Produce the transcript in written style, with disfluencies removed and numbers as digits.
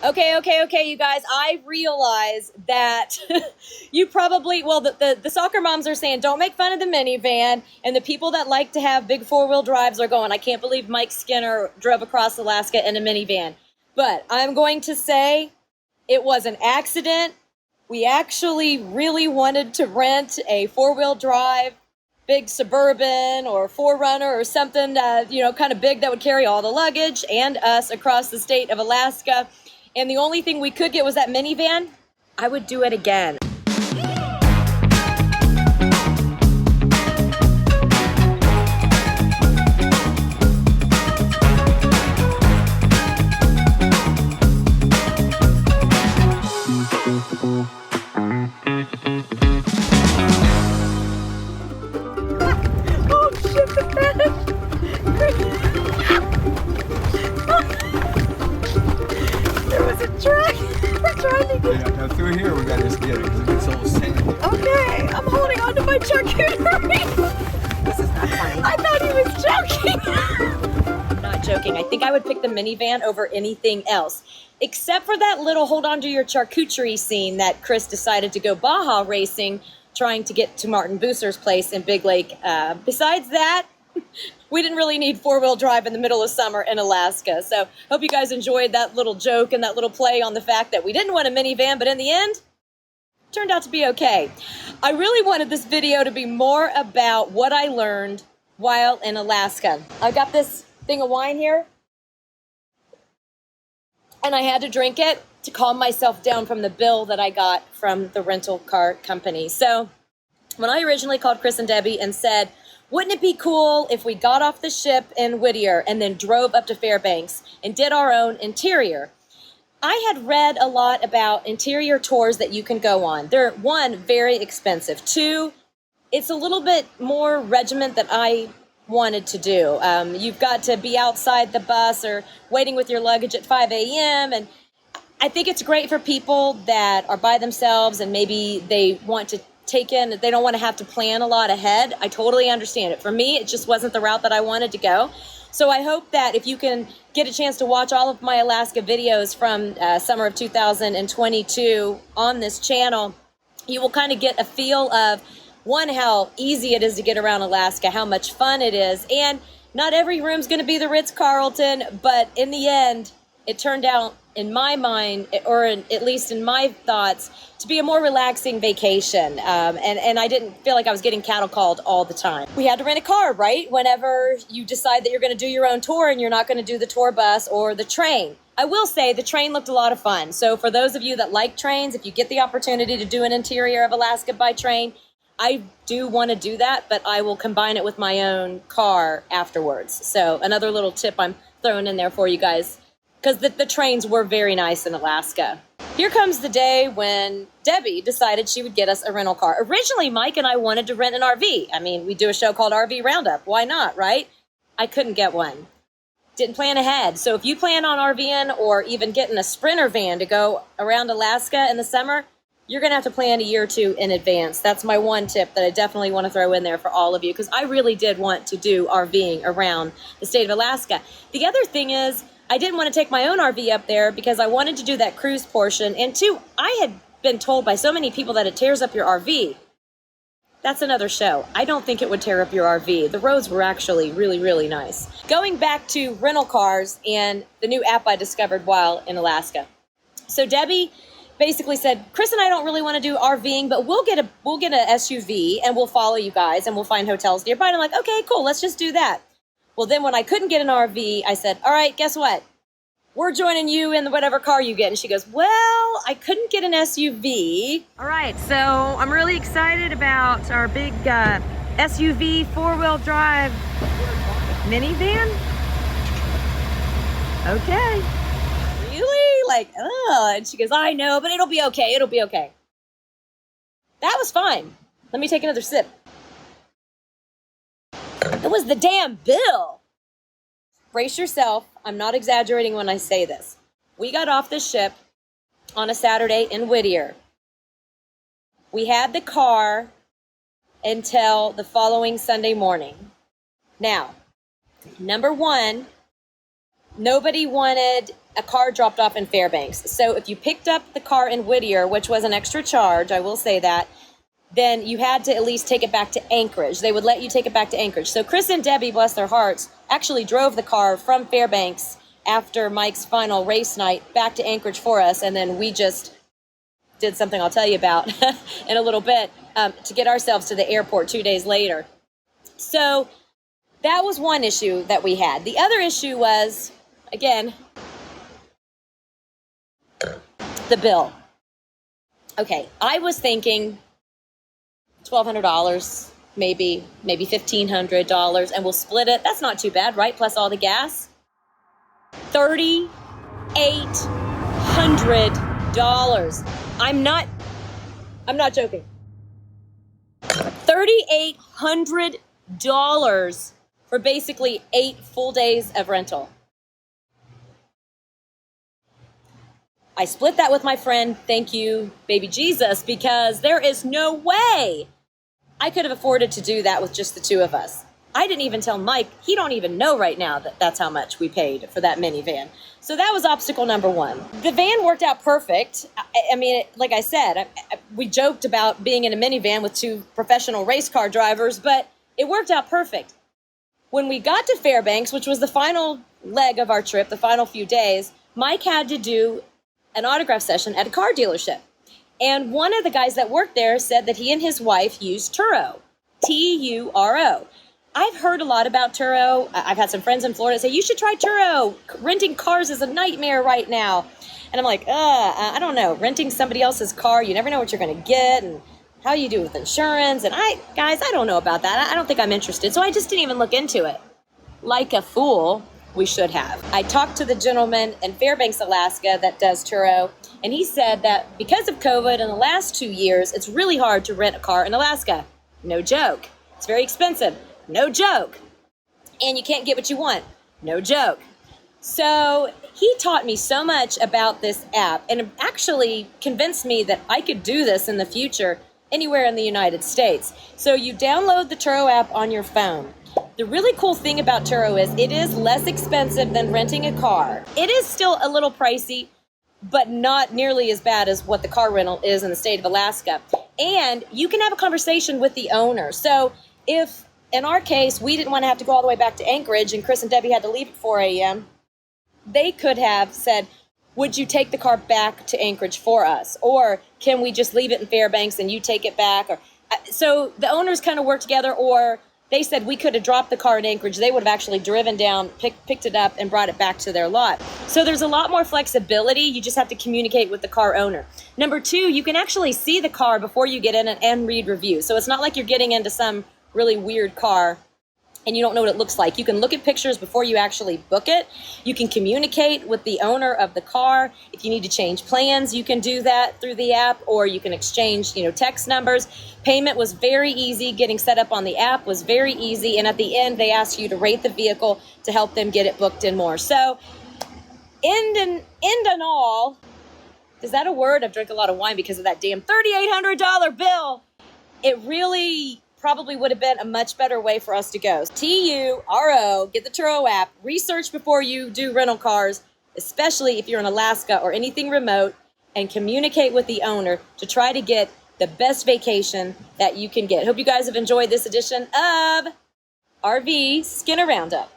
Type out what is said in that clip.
Okay, you guys. I realize that you probably, well, the soccer moms are saying, don't make fun of the minivan. And the people that like to have big four-wheel drives are going, I can't believe Mike Skinner drove across Alaska in a minivan. But I'm going to say it was an accident. We actually really wanted to rent a four-wheel drive, big Suburban or 4Runner or something, kind of big that would carry all the luggage and us across the state of Alaska. And the only thing we could get was that minivan. I would do it again. Oh shit, the Yeah, now through here we gotta just get it because it gets a little sandy. Okay, I'm holding on to my charcuterie. This is not funny. I thought he was joking. Not joking. I think I would pick the minivan over anything else. Except for that little hold on to your charcuterie scene that Chris decided to go Baja racing, trying to get to Martin Booser's place in Big Lake. Besides that, we didn't really need four-wheel drive in the middle of summer in Alaska. So hope you guys enjoyed that little joke and that little play on the fact that we didn't want a minivan, but in the end, turned out to be okay. I really wanted this video to be more about what I learned while in Alaska. I got this thing of wine here, and I had to drink it to calm myself down from the bill that I got from the rental car company. So when I originally called Chris and Debbie and said, wouldn't it be cool if we got off the ship in Whittier and then drove up to Fairbanks and did our own interior? I had read a lot about interior tours that you can go on. They're, one, very expensive. Two, it's a little bit more regiment than I wanted to do. You've got to be outside the bus or waiting with your luggage at 5 a.m. And I think it's great for people that are by themselves and maybe they want to they don't want to have to plan a lot ahead. I totally understand it. For me, it just wasn't the route that I wanted to go. So I hope that if you can get a chance to watch all of my Alaska videos from summer of 2022 on this channel, you will kind of get a feel of, one, how easy it is to get around Alaska, how much fun it is. And not every room's going to be the Ritz-Carlton, but in the end, it turned out, in my mind, or at least in my thoughts, to be a more relaxing vacation. And I didn't feel like I was getting cattle called all the time. We had to rent a car, right? Whenever you decide that you're going to do your own tour and you're not going to do the tour bus or the train. I will say the train looked a lot of fun. So for those of you that like trains, if you get the opportunity to do an interior of Alaska by train, I do want to do that, but I will combine it with my own car afterwards. So another little tip I'm throwing in there for you guys, because the trains were very nice in Alaska. Here comes the day when Debbie decided she would get us a rental car. Originally, Mike and I wanted to rent an RV. I mean, we do a show called RV Roundup. Why not, right? I couldn't get one. Didn't plan ahead. So if you plan on RVing or even getting a Sprinter van to go around Alaska in the summer, you're going to have to plan a year or two in advance. That's my one tip that I definitely want to throw in there for all of you, because I really did want to do RVing around the state of Alaska. The other thing is, I didn't want to take my own RV up there because I wanted to do that cruise portion. And two, I had been told by so many people that it tears up your RV. That's another show. I don't think it would tear up your RV. The roads were actually really, really nice. Going back to rental cars and the new app I discovered while in Alaska. So Debbie basically said, Chris and I don't really want to do RVing, but we'll get a SUV and we'll follow you guys and we'll find hotels nearby. And I'm like, okay, cool, let's just do that. Well, then when I couldn't get an RV, I said, all right, guess what? We're joining you in whatever car you get. And she goes, well, I couldn't get an SUV. All right, so I'm really excited about our big SUV four-wheel drive minivan. Okay. Really? Like, oh. And she goes, I know, but it'll be okay. It'll be okay. That was fine. Let me take another sip. It was the damn bill. Brace yourself. I'm not exaggerating when I say this. We got off the ship on a Saturday in Whittier. We had the car until the following Sunday morning. Now, number one, nobody wanted a car dropped off in Fairbanks. So if you picked up the car in Whittier, which was an extra charge, I will say that, then you had to at least take it back to Anchorage. They would let you take it back to Anchorage. So Chris and Debbie, bless their hearts, actually drove the car from Fairbanks after Mike's final race night back to Anchorage for us, and then we just did something I'll tell you about in a little bit to get ourselves to the airport 2 days later. So that was one issue that we had. The other issue was, again, the bill. Okay, I was thinking $1,200, maybe $1,500, and we'll split it. That's not too bad, right? Plus all the gas. $3,800. I'm not joking. $3,800 for basically 8 full days of rental. I split that with my friend, thank you, baby Jesus, because there is no way I could have afforded to do that with just the two of us. I didn't even tell Mike. He don't even know right now that that's how much we paid for that minivan. So that was obstacle number one. The van worked out perfect. I mean, like I said, we joked about being in a minivan with 2 professional race car drivers, but it worked out perfect. When we got to Fairbanks, which was the final leg of our trip, the final few days, Mike had to do an autograph session at a car dealership. And one of the guys that worked there said that he and his wife used Turo, Turo. I've heard a lot about Turo. I've had some friends in Florida say, you should try Turo. Renting cars is a nightmare right now. And I'm like, I don't know. Renting somebody else's car, you never know what you're going to get and how you do with insurance. And I don't know about that. I don't think I'm interested. So I just didn't even look into it. Like a fool, we should have. I talked to the gentleman in Fairbanks, Alaska that does Turo, and he said that because of COVID in the last 2 years, it's really hard to rent a car in Alaska. No joke. It's very expensive. No joke. And you can't get what you want. No joke. So he taught me so much about this app and actually convinced me that I could do this in the future anywhere in the United States. So you download the Turo app on your phone. The really cool thing about Turo is it is less expensive than renting a car. It is still a little pricey, but not nearly as bad as what the car rental is in the state of Alaska. And you can have a conversation with the owner. So if, in our case, we didn't want to have to go all the way back to Anchorage and Chris and Debbie had to leave at 4 a.m., they could have said, would you take the car back to Anchorage for us? Or can we just leave it in Fairbanks and you take it back? Or so the owners kind of worked together, or they said we could have dropped the car in Anchorage. They would have actually driven down, picked it up, and brought it back to their lot. So there's a lot more flexibility. You just have to communicate with the car owner. Number 2, you can actually see the car before you get in and read reviews. So it's not like you're getting into some really weird car and you don't know what it looks like. You can look at pictures before you actually book it. You can communicate with the owner of the car. If you need to change plans, you can do that through the app, or you can exchange, text numbers. Payment was very easy. Getting set up on the app was very easy. And at the end, they ask you to rate the vehicle to help them get it booked and more. So, end and all, is that a word? I've drank a lot of wine because of that damn $3,800 bill. It really probably would have been a much better way for us to go. Turo, get the Turo app, research before you do rental cars, especially if you're in Alaska or anything remote, and communicate with the owner to try to get the best vacation that you can get. Hope you guys have enjoyed this edition of RV Skinner Roundup.